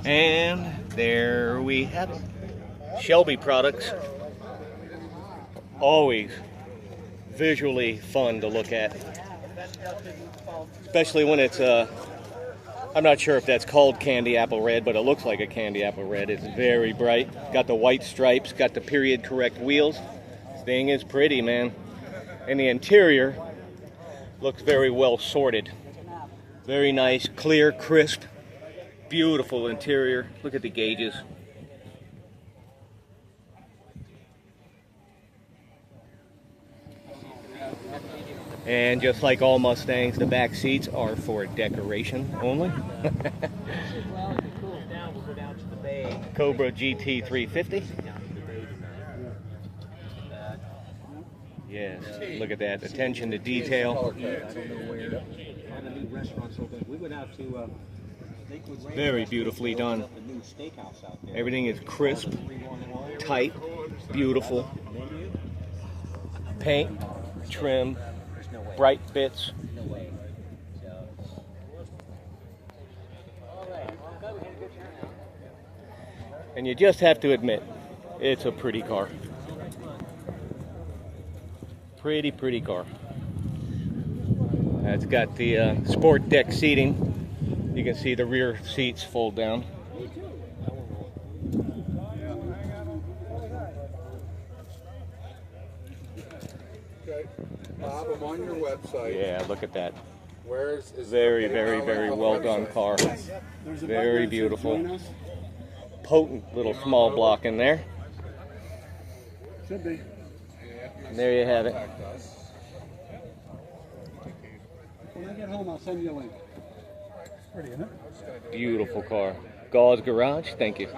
And there we have it. Shelby products, always visually fun to look at. Especially when it's, I'm not sure if that's called candy apple red, but it looks like a candy apple red. It's very bright. Got the white stripes, got the period correct wheels. This thing is pretty, man. And the interior looks very well sorted. Very nice, clear, crisp, beautiful interior. Look at the gauges. And just like all Mustangs, the back seats are for decoration only. Cobra GT350. Yes, look at that. Attention to detail. Very beautifully done. Everything is crisp, tight, beautiful. Paint, trim, bright bits. And you just have to admit, it's a pretty car. Pretty car. It's got the sport deck seating. You can see the rear seats fold down. Okay, Bob, I'm on your website. Yeah, look at that. Where's Very well done car. Very beautiful. Potent little small block in there. Should be. And there you have it. When I get home, I'll send you a link. It's pretty, isn't it? Beautiful car. Gauze Garage, thank you.